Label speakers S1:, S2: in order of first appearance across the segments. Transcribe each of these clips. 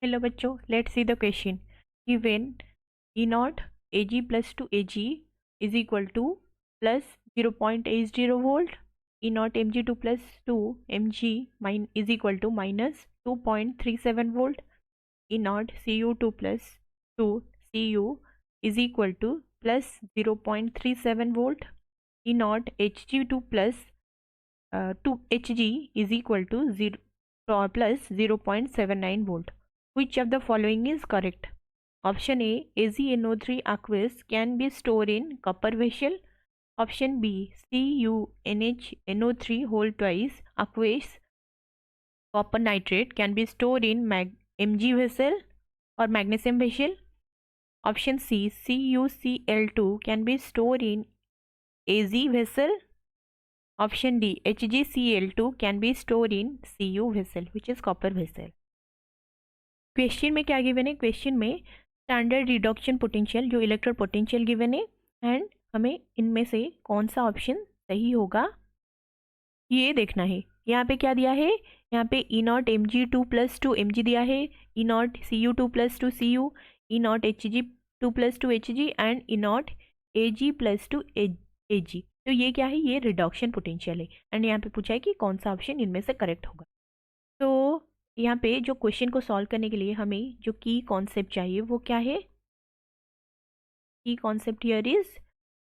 S1: Hello बच्चों, let's see the question. Given E naught Ag plus 2 Ag is equal to plus 0.80 volt, E naught Mg2 plus 2 Mg is equal to minus 2.37 volt, E naught Cu2 plus 2 Cu is equal to plus 0.37 volt, E naught Hg2 plus 2 Hg is equal to 0 plus 0.79 volt. Which of the following is correct? Option A, AgNO3 aqueous can be stored in copper vessel. Option B, CuNH NO3 twice aqueous copper nitrate can be stored in Mg vessel or magnesium vessel. Option C, CuCl2 can be stored in Az vessel. Option D, HgCl2 can be stored in Cu vessel, which is copper vessel. Question में क्या given है? Question में standard reduction potential जो electrode potential given है and हमें इनमें से कौन सा ऑप्शन सही होगा ये देखना है। यहाँ पे क्या दिया है? यहाँ पे E naught M G two plus two M G दिया है, E naught C U two plus two C U, E naught H G two plus two H G and E naught A G plus two A G. तो ये क्या है? ये reduction potential है and यहाँ पे पूछा है कि कौन सा ऑप्शन इनमें से करेक्ट होगा। तो यहाँ पे जो क्वेश्चन को सॉल्व करने के लिए हमें जो की कॉन्सेप्ट चाहिए वो क्या है? की concept here is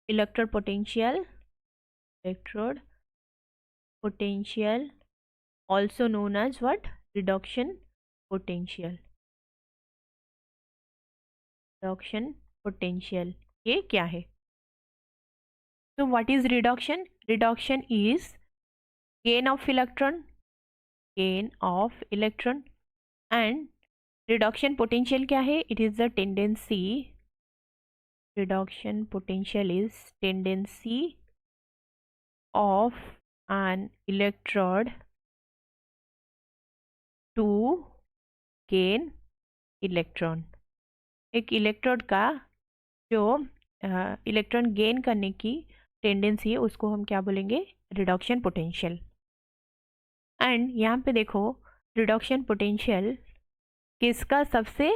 S1: electrode potential, also known as what? Reduction potential. ये क्या है? So what is reduction? Reduction is gain of electron and reduction potential क्या है? It is the tendency. Reduction potential is tendency of an electrode to gain electron. एक electrode का जो electron gain करने की टेंडेंसी है उसको हम क्या बोलेंगे? Reduction potential. एंड यहाँ पे देखो रिडक्शन पोटेंशियल किसका सबसे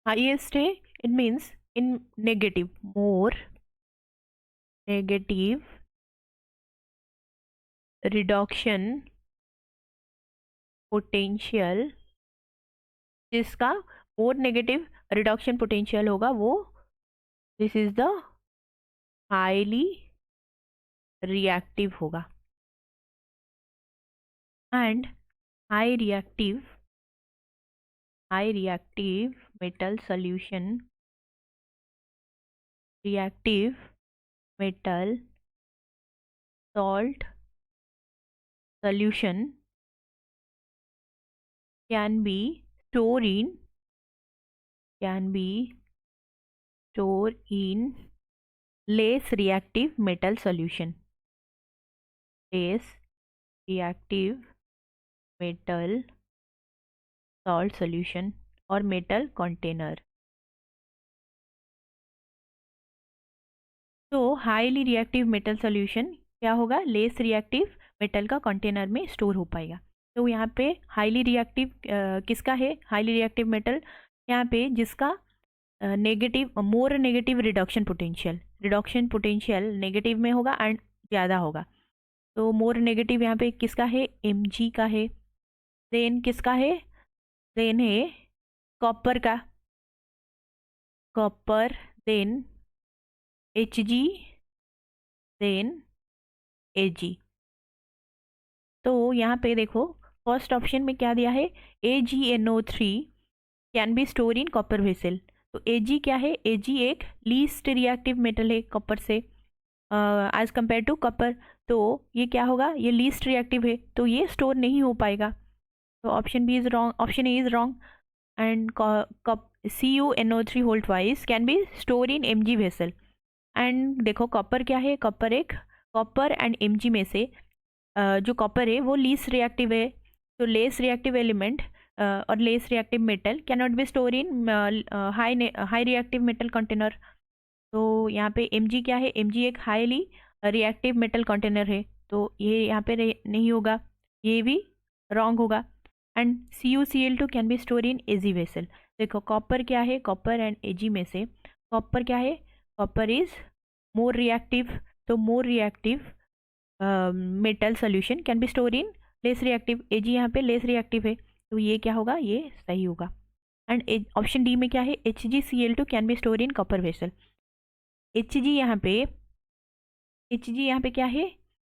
S1: हाईएस्ट है? It means in negative, more negative reduction potential, जिसका मोर नेगेटिव रिडक्शन पोटेंशियल होगा वो this is the highly reactive होगा। And high reactive metal solution, reactive metal salt solution can be stored in less reactive metal solution, less reactive metal salt solution और metal container। तो highly reactive metal solution क्या होगा? Less reactive metal का container में store हो पाएगा। तो यहाँ पे हाईली रिएक्टिव किसका है? हाईली रिएक्टिव मेटल यहाँ पे जिसका negative, more negative reduction potential negative में होगा एंड ज़्यादा होगा। तो मोर नेगेटिव यहाँ पे किसका है? Mg का है। देन किसका है? देन है कॉपर का, देन Hg, देन Ag। तो यहाँ पे देखो फर्स्ट ऑप्शन में क्या दिया है? AgNO3 can be store in copper vessel. तो Ag क्या है? Ag एक लीस्ट रिएक्टिव मेटल है कॉपर से एज कंपेयर टू कॉपर। तो ये क्या होगा? ये लीस्ट रिएक्टिव है तो ये स्टोर नहीं हो पाएगा। तो option B is wrong, option A is wrong. And CuNO3 hold wise can be store in Mg vessel. And देखो कॉपर क्या है? कॉपर एंड Mg में से जो कॉपर है वो लीस्ट रिएक्टिव है। तो लेस रिएक्टिव एलिमेंट और less reactive metal can not be store in high reactive metal container. तो यहाँ पे Mg क्या है? Mg एक हाईली रिएक्टिव मेटल कंटेनर है तो ये यहाँ पे नहीं होगा, ये भी रॉन्ग होगा। And CuCl2 can be store in Ag vessel. देखो कॉपर क्या है, कॉपर एंड Ag में से कॉपर क्या है, कॉपर इज मोर रिएक्टिव, तो more reactive metal solution can be store in less reactive. Ag यहाँ पे लेस रिएक्टिव है, तो ये क्या होगा, ये सही होगा। एंड ऑप्शन डी में क्या है, HgCl2 can be store in copper vessel. Hg यहाँ पे, Hg यहाँ पे क्या है,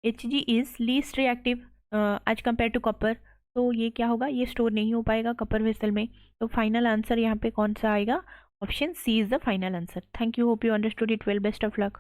S1: Hg is least reactive as compare to copper, तो ये क्या होगा, ये स्टोर नहीं हो पाएगा कॉपर वेसल में। तो फाइनल आंसर यहाँ पे कौन सा आएगा, option C is the final answer. Thank you, hope you understood it well, best of luck.